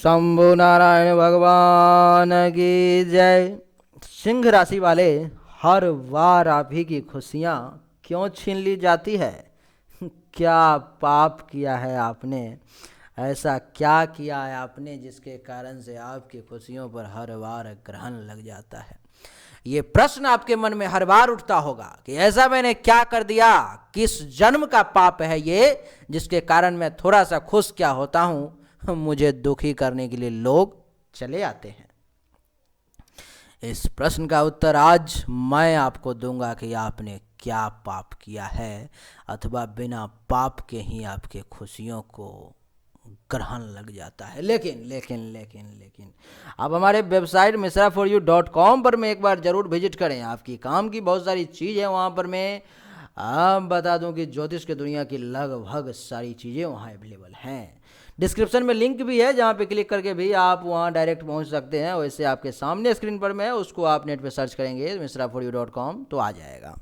शंभु नारायण भगवान की जय। सिंह राशि वाले, हर बार आप ही की खुशियाँ क्यों छीन ली जाती है? क्या पाप किया है आपने? ऐसा क्या किया है आपने जिसके कारण से आपकी खुशियों पर हर बार ग्रहण लग जाता है? ये प्रश्न आपके मन में हर बार उठता होगा कि ऐसा मैंने क्या कर दिया, किस जन्म का पाप है ये जिसके कारण मैं थोड़ा सा खुश क्या होता हूं, मुझे दुखी करने के लिए लोग चले आते हैं। इस प्रश्न का उत्तर आज मैं आपको दूंगा कि आपने क्या पाप किया है, अथवा बिना पाप के ही आपके खुशियों को ग्रहण लग जाता है। लेकिन लेकिन लेकिन लेकिन आप हमारे वेबसाइट misraforyou.com पर में एक बार ज़रूर विजिट करें। आपकी काम की बहुत सारी चीज़ है वहाँ पर। मैं आप बता दूं कि ज्योतिष की दुनिया की लगभग सारी चीज़ें वहाँ अवेलेबल हैं। डिस्क्रिप्शन में लिंक भी है जहाँ पे क्लिक करके भी आप वहाँ डायरेक्ट पहुँच सकते हैं। वैसे आपके सामने स्क्रीन पर में है, उसको आप नेट पे सर्च करेंगे misraforyou.com तो आ जाएगा।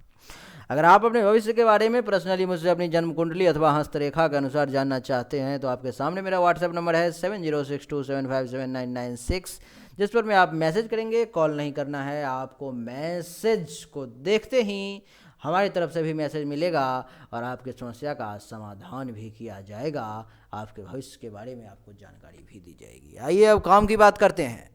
अगर आप अपने भविष्य के बारे में पर्सनली मुझसे अपनी जन्म कुंडली अथवा हस्तरेखा के अनुसार जानना चाहते हैं तो आपके सामने मेरा व्हाट्सएप नंबर है 7062757996, जिस पर में आप मैसेज करेंगे। कॉल नहीं करना है आपको, मैसेज को देखते ही हमारी तरफ से भी मैसेज मिलेगा और आपकी समस्या का समाधान भी किया जाएगा। आपके भविष्य के बारे में आपको जानकारी भी दी जाएगी। आइए अब काम की बात करते हैं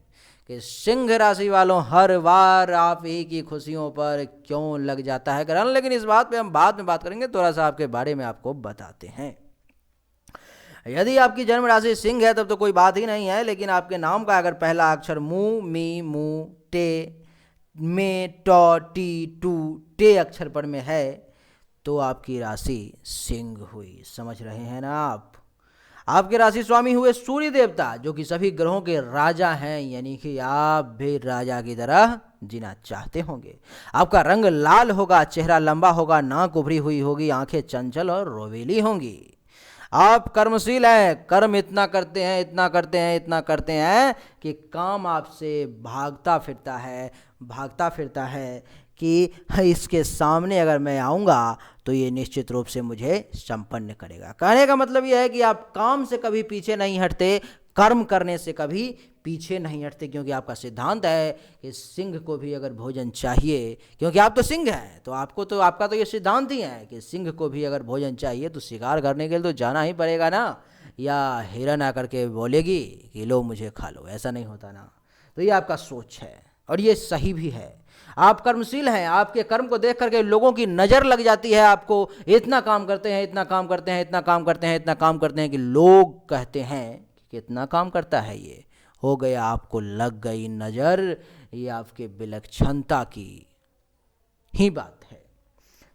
कि सिंह राशि वालों, हर बार आप ही की खुशियों पर क्यों लग जाता है ग्रहण। लेकिन इस बात पे हम बाद में बात करेंगे, थोड़ा सा आपके बारे में आपको बताते हैं। यदि आपकी जन्म राशि सिंह है तब तो कोई बात ही नहीं है, लेकिन आपके नाम का अगर पहला अक्षर मू, मी, मू, टे, में, टॉ, टी, टू, टे अक्षर पर में है तो आपकी राशि सिंह हुई। समझ रहे हैं ना आप? आपके राशि स्वामी हुए सूर्य देवता, जो कि सभी ग्रहों के राजा हैं, यानी कि आप भी राजा की तरह जीना चाहते होंगे। आपका रंग लाल होगा, चेहरा लंबा होगा, नाक उभरी हुई होगी, आंखें चंचल और रोवेली होंगी। आप कर्मशील हैं, कर्म इतना करते हैं, इतना करते हैं, इतना करते हैं कि काम आपसे भागता फिरता है कि इसके सामने अगर मैं आऊँगा तो ये निश्चित रूप से मुझे संपन्न करेगा। कहने का मतलब यह है कि आप काम से कभी पीछे नहीं हटते, कर्म करने से कभी पीछे नहीं हटते, क्योंकि आपका सिद्धांत है कि सिंह को भी अगर भोजन चाहिए, क्योंकि आप तो सिंह हैं तो आपका तो ये सिद्धांत ही है कि सिंह को भी अगर भोजन चाहिए तो शिकार करने के लिए तो जाना ही पड़ेगा ना। या हिरन आकर के बोलेगी कि लो मुझे खा लो, ऐसा नहीं होता ना। तो ये आपका सोच है और ये सही भी है। आप कर्मशील हैं, आपके कर्म को देख करके लोगों की नज़र लग जाती है आपको। इतना काम करते हैं, इतना काम करते हैं, इतना काम करते हैं, इतना काम करते हैं कि लोग कहते हैं कि कितना काम करता है ये। हो गया, आपको लग गई नज़र। ये आपके विलक्षणता की ही बात है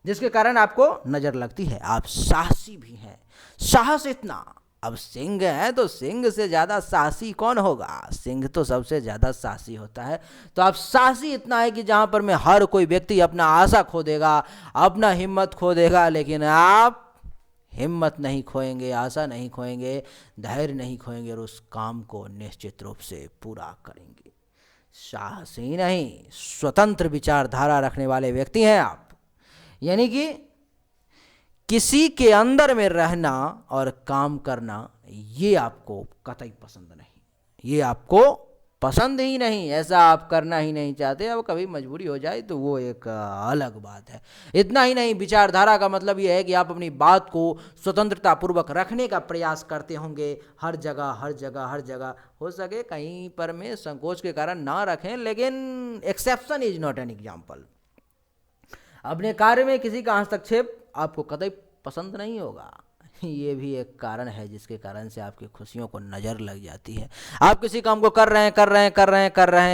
जिसके कारण आपको नज़र लगती है। आप साहसी भी हैं, साहस इतना। अब सिंह है तो सिंह से ज़्यादा साहसी कौन होगा? सिंह तो सबसे ज़्यादा साहसी होता है। तो आप साहसी इतना है कि जहाँ पर में हर कोई व्यक्ति अपना आशा खो देगा, अपना हिम्मत खो देगा, लेकिन आप हिम्मत नहीं खोएंगे, आशा नहीं खोएंगे, धैर्य नहीं खोएंगे और उस काम को निश्चित रूप से पूरा करेंगे। साहसी नहीं, स्वतंत्र विचारधारा रखने वाले व्यक्ति हैं आप। यानी कि किसी के अंदर में रहना और काम करना ये आपको कतई पसंद नहीं, ये आपको पसंद ही नहीं, ऐसा आप करना ही नहीं चाहते। अब कभी मजबूरी हो जाए तो वो एक अलग बात है। इतना ही नहीं, विचारधारा का मतलब ये है कि आप अपनी बात को स्वतंत्रता पूर्वक रखने का प्रयास करते होंगे। हर जगह हर जगह हर जगह, हो सके कहीं पर में संकोच के कारण ना रखें, लेकिन exception is not an example. अपने कार्य में किसी का हस्तक्षेप आपको कतई पसंद नहीं होगा। ये भी एक कारण है जिसके कारण से आपकी खुशियों को नज़र लग जाती है। आप किसी काम को कर रहे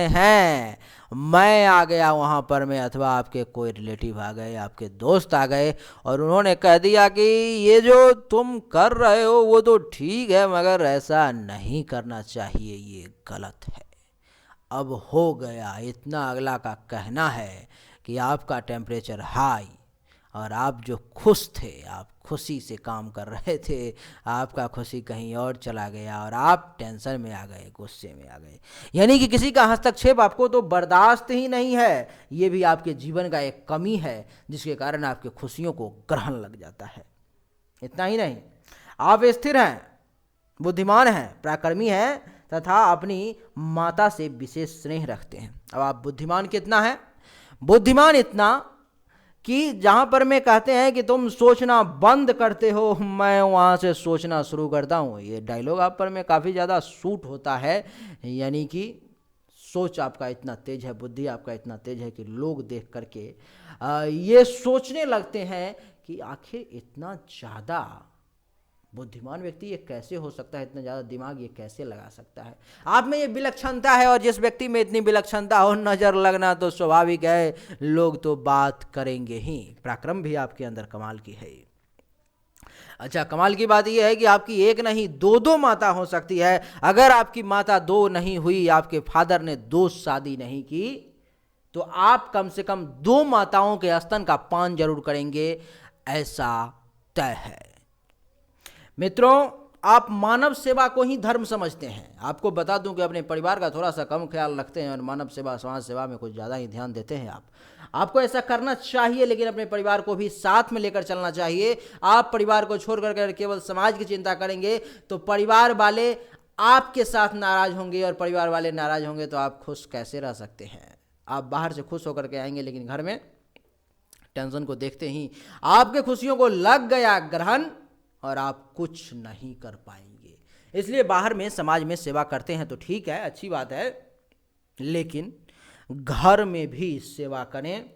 हैं, मैं आ गया वहाँ पर में, अथवा आपके कोई रिलेटिव आ गए, आपके दोस्त आ गए और उन्होंने कह दिया कि ये जो तुम कर रहे हो वो तो ठीक है, मगर ऐसा नहीं करना चाहिए, ये गलत है। अब हो गया इतना, अगला का कहना है कि आपका टेम्परेचर हाई और आप जो खुश थे, आप खुशी से काम कर रहे थे, आपका खुशी कहीं और चला गया और आप टेंशन में आ गए, गुस्से में आ गए। यानी कि किसी का हस्तक्षेप आपको तो बर्दाश्त ही नहीं है। ये भी आपके जीवन का एक कमी है जिसके कारण आपके खुशियों को ग्रहण लग जाता है। इतना ही नहीं, आप स्थिर हैं, बुद्धिमान हैं, पराक्रमी हैं, तथा अपनी माता से विशेष स्नेह रखते हैं। अब आप बुद्धिमान कितना है? बुद्धिमान इतना कि जहाँ पर मैं कहते हैं कि तुम सोचना बंद करते हो, मैं वहाँ से सोचना शुरू करता हूँ। ये डायलॉग आप पर में काफ़ी ज़्यादा सूट होता है, यानी कि सोच आपका इतना तेज है, बुद्धि आपका इतना तेज है कि लोग देख करके ये सोचने लगते हैं कि आखिर इतना ज़्यादा बुद्धिमान व्यक्ति ये कैसे हो सकता है, इतना ज़्यादा दिमाग ये कैसे लगा सकता है। आप में ये विलक्षणता है, और जिस व्यक्ति में इतनी विलक्षणता हो, नज़र लगना तो स्वाभाविक है, लोग तो बात करेंगे ही। पराक्रम भी आपके अंदर कमाल की है। अच्छा, कमाल की बात यह है कि आपकी एक नहीं दो दो माता हो सकती है। अगर आपकी माता दो नहीं हुई, आपके फादर ने दो शादी नहीं की, तो आप कम से कम दो माताओं के स्तन का पान जरूर करेंगे, ऐसा तय है। मित्रों, आप मानव सेवा को ही धर्म समझते हैं। आपको बता दूं कि अपने परिवार का थोड़ा सा कम ख्याल रखते हैं और मानव सेवा, समाज सेवा में कुछ ज़्यादा ही ध्यान देते हैं। आपको ऐसा करना चाहिए, लेकिन अपने परिवार को भी साथ में लेकर चलना चाहिए। आप परिवार को छोड़कर केवल समाज की चिंता करेंगे तो परिवार वाले आपके साथ नाराज होंगे, और परिवार वाले नाराज होंगे तो आप खुश कैसे रह सकते हैं? आप बाहर से खुश होकर के आएंगे, लेकिन घर में टेंशन को देखते ही आपके खुशियों को लग गया ग्रहण, और आप कुछ नहीं कर पाएंगे। इसलिए बाहर में समाज में सेवा करते हैं तो ठीक है, अच्छी बात है, लेकिन घर में भी सेवा करें,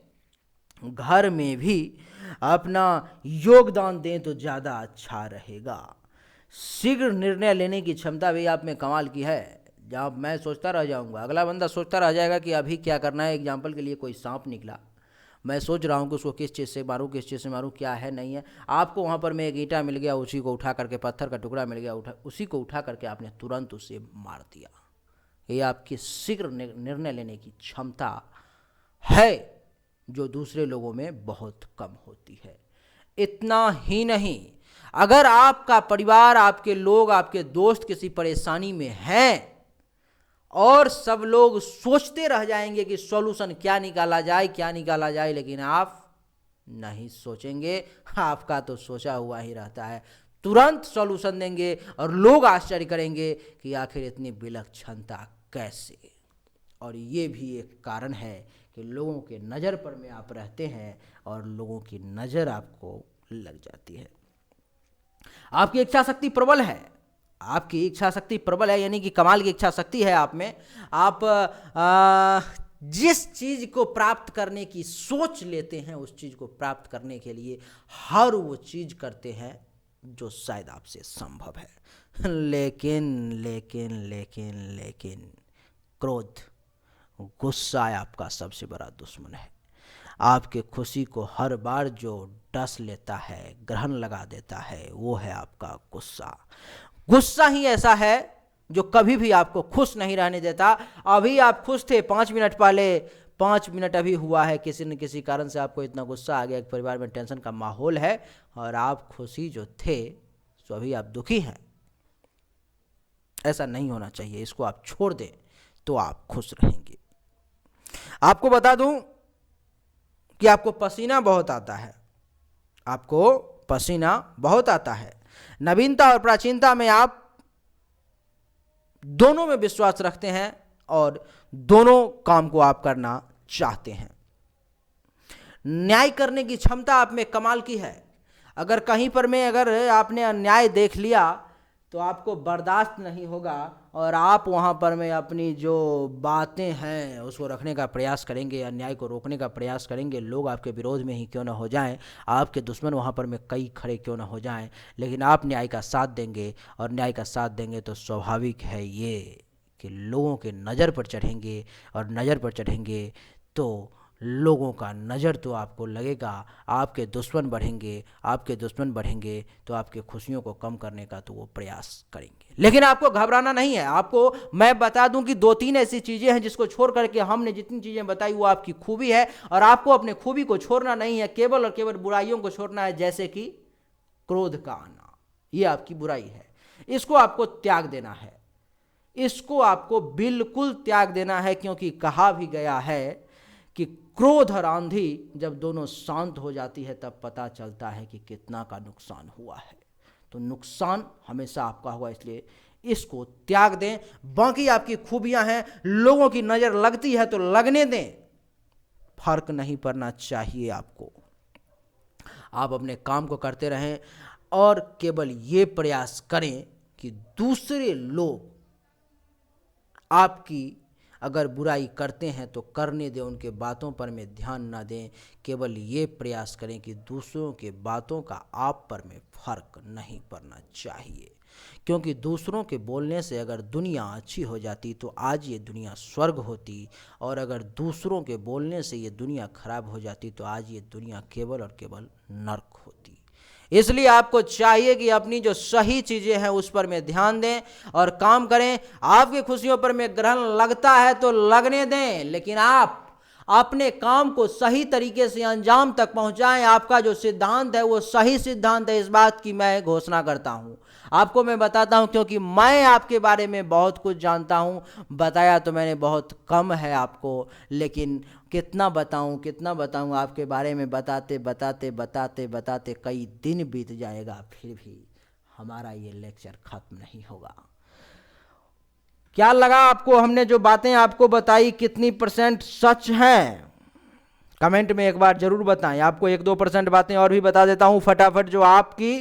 घर में भी अपना योगदान दें तो ज़्यादा अच्छा रहेगा। शीघ्र निर्णय लेने की क्षमता भी आप में कमाल की है। जब मैं सोचता रह जाऊंगा, अगला बंदा सोचता रह जाएगा कि अभी क्या करना है। एग्जाम्पल के लिए कोई सांप निकला, मैं सोच रहा हूँ कि उसको किस चीज़ से मारूँ, किस चीज़ से मारूँ, क्या है नहीं है। आपको वहाँ पर में एक ईंटा मिल गया, उसी को उठा करके, पत्थर का टुकड़ा मिल गया, उसी को उठा करके आपने तुरंत उसे मार दिया। ये आपकी शीघ्र निर्णय लेने की क्षमता है, जो दूसरे लोगों में बहुत कम होती है। इतना ही नहीं, अगर आपका परिवार, आपके लोग, आपके दोस्त किसी परेशानी में हैं और सब लोग सोचते रह जाएंगे कि सॉल्यूशन क्या निकाला जाए, क्या निकाला जाए, लेकिन आप नहीं सोचेंगे, आपका तो सोचा हुआ ही रहता है, तुरंत सॉल्यूशन देंगे और लोग आश्चर्य करेंगे कि आखिर इतनी विलक्षणता कैसे। और ये भी एक कारण है कि लोगों के नज़र पर में आप रहते हैं और लोगों की नज़र आपको लग जाती है। आपकी इच्छा शक्ति प्रबल है, आपकी इच्छा शक्ति प्रबल है, यानी कि कमाल की इच्छा शक्ति है आप में। आप जिस चीज़ को प्राप्त करने की सोच लेते हैं, उस चीज़ को प्राप्त करने के लिए हर वो चीज़ करते हैं जो शायद आपसे संभव है। लेकिन लेकिन लेकिन लेकिन क्रोध, गुस्सा आपका सबसे बड़ा दुश्मन है। आपके खुशी को हर बार जो डस लेता है, ग्रहण लगा देता है, वो है आपका गुस्सा। गुस्सा ही ऐसा है जो कभी भी आपको खुश नहीं रहने देता। अभी आप खुश थे 5 मिनट पहले, 5 मिनट अभी हुआ है, किसी न किसी कारण से आपको इतना गुस्सा आ गया, एक परिवार में टेंशन का माहौल है और आप खुशी जो थे तो अभी आप दुखी हैं। ऐसा नहीं होना चाहिए, इसको आप छोड़ दें तो आप खुश रहेंगे। आपको बता दूं कि आपको पसीना बहुत आता है, आपको पसीना बहुत आता है। नवीनता और प्राचीनता में आप दोनों में विश्वास रखते हैं और दोनों काम को आप करना चाहते हैं। न्याय करने की क्षमता आप में कमाल की है। अगर कहीं पर में अगर आपने अन्याय देख लिया तो आपको बर्दाश्त नहीं होगा और आप वहाँ पर में अपनी जो बातें हैं उसको रखने का प्रयास करेंगे, अन्याय को रोकने का प्रयास करेंगे। लोग आपके विरोध में ही क्यों ना हो जाएं, आपके दुश्मन वहाँ पर में कई खड़े क्यों ना हो जाएं, लेकिन आप न्याय का साथ देंगे। और न्याय का साथ देंगे तो स्वाभाविक है ये कि लोगों के नज़र पर चढ़ेंगे, और नज़र पर चढ़ेंगे तो लोगों का नज़र तो आपको लगेगा, आपके दुश्मन बढ़ेंगे, आपके दुश्मन बढ़ेंगे तो आपके खुशियों को कम करने का तो वो प्रयास करेंगे। लेकिन आपको घबराना नहीं है। आपको मैं बता दूं कि 2-3 ऐसी चीज़ें हैं जिसको छोड़ करके हमने जितनी चीज़ें बताई वो आपकी खूबी है, और आपको अपने खूबी को छोड़ना नहीं है, केवल और केवल बुराइयों को छोड़ना है। जैसे कि क्रोध का आना, ये आपकी बुराई है, इसको आपको त्याग देना है, इसको आपको बिल्कुल त्याग देना है। क्योंकि कहा भी गया है कि क्रोध और आंधी जब दोनों शांत हो जाती है तब पता चलता है कि कितना का नुकसान हुआ है। तो नुकसान हमेशा आपका हुआ, इसलिए इसको त्याग दें। बाकी आपकी खूबियां हैं, लोगों की नज़र लगती है तो लगने दें, फर्क नहीं पड़ना चाहिए आपको। आप अपने काम को करते रहें और केवल ये प्रयास करें कि दूसरे लोग आपकी अगर बुराई करते हैं तो करने दें, उनके बातों पर में ध्यान ना दें। केवल ये प्रयास करें कि दूसरों के बातों का आप पर में फर्क नहीं पड़ना चाहिए, क्योंकि दूसरों के बोलने से अगर दुनिया अच्छी हो जाती तो आज ये दुनिया स्वर्ग होती, और अगर दूसरों के बोलने से ये दुनिया खराब हो जाती तो आज ये दुनिया केवल और केवल नर्क होती। इसलिए आपको चाहिए कि अपनी जो सही चीज़ें हैं उस पर में ध्यान दें और काम करें। आपकी खुशियों पर में ग्रहण लगता है तो लगने दें, लेकिन आप अपने काम को सही तरीके से अंजाम तक पहुंचाएं। आपका जो सिद्धांत है वो सही सिद्धांत है, इस बात की मैं घोषणा करता हूं। आपको मैं बताता हूं क्योंकि मैं आपके बारे में बहुत कुछ जानता हूं। बताया तो मैंने बहुत कम है आपको, लेकिन कितना बताऊं आपके बारे में बताते बताते बताते बताते कई दिन बीत जाएगा, फिर भी हमारा ये लेक्चर खत्म नहीं होगा। क्या लगा आपको? हमने जो बातें आपको बताई कितनी % सच हैं? कमेंट में एक बार जरूर बताएं। आपको 1-2% बातें और भी बता देता हूं फटाफट। जो आपकी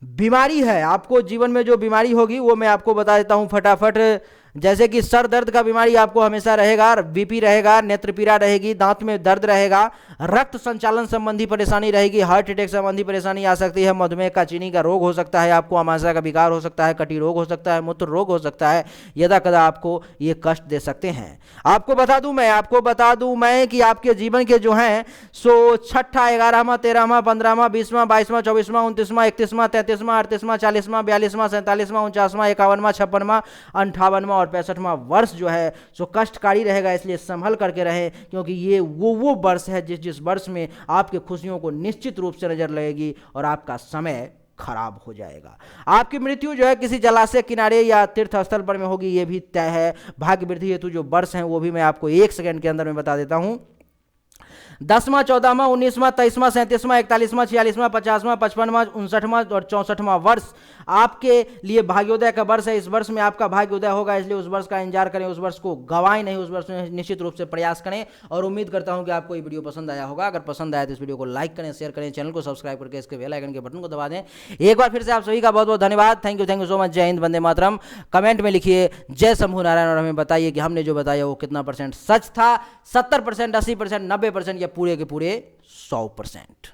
बीमारी है, आपको जीवन में जो बीमारी होगी वो मैं आपको बता देता हूं फटाफट। जैसे कि सर दर्द का बीमारी आपको हमेशा रहेगा, बीपी रहेगा, नेत्र पीड़ा रहेगी, दांत में दर्द रहेगा, रक्त संचालन संबंधी परेशानी रहेगी, हार्ट अटैक संबंधी परेशानी आ सकती है, मधुमेह का, चीनी का रोग हो सकता है, आपको अमाशय का विकार हो सकता है, कटी रोग हो सकता है, मूत्र रोग हो सकता है, यदा कदा आपको ये कष्ट दे सकते हैं। आपको बता दूं मैं कि आपके जीवन के जो हैं सो 6ठा, 11वां, 13वां, 15वां, 20वां, 22वां, 24वां, 29वां, 31वां, 33वां, 38वां, 40वां, 42वां, 47वां, 49वां, 51वां, 56वां, 58वां और 65वां वर्ष जो है सो कष्टकारी रहेगा। इसलिए संभल करके रहें, क्योंकि ये वो वर्ष है जिस वर्ष में आपके खुशियों को निश्चित रूप से नजर लगेगी और आपका समय खराब हो जाएगा। आपकी मृत्यु जो है किसी जलाशय किनारे या तीर्थ स्थल पर में होगी, ये भी तय है। भाग्य वृद्धि हेतु जो वर्ष हैं वो भी मैं आपको 1 सेकंड के अंदर में बता देता हूं। 10वां, 14वां, 19वां, 23वां, 37वां, 41वां, 46वां, 50वां, 55वां, 59वां और 64वां वर्ष आपके लिए भाग्योदय का वर्ष है। इस वर्ष में आपका भाग्योदय होगा, इसलिए उस वर्ष का इंतजार करें, उस वर्ष को गवाएं नहीं, उस वर्ष में निश्चित रूप से प्रयास करें। और उम्मीद करता हूं कि आपको ये वीडियो पसंद आया होगा। अगर पसंद आया तो इस वीडियो को लाइक करें, शेयर करें, चैनल को सब्सक्राइब करके इसके बेल आइकन के बटन को दबा दें। एक बार फिर से आप सभी का बहुत बहुत धन्यवाद। Thank you so much. जय हिंद, वंदे मातरम। कमेंट में लिखिए जय शंभू नारायण और हमें बताइए कि हमने जो बताया वो कितना % सच था। 70%, 80%, 90% या पूरे के पूरे 100%।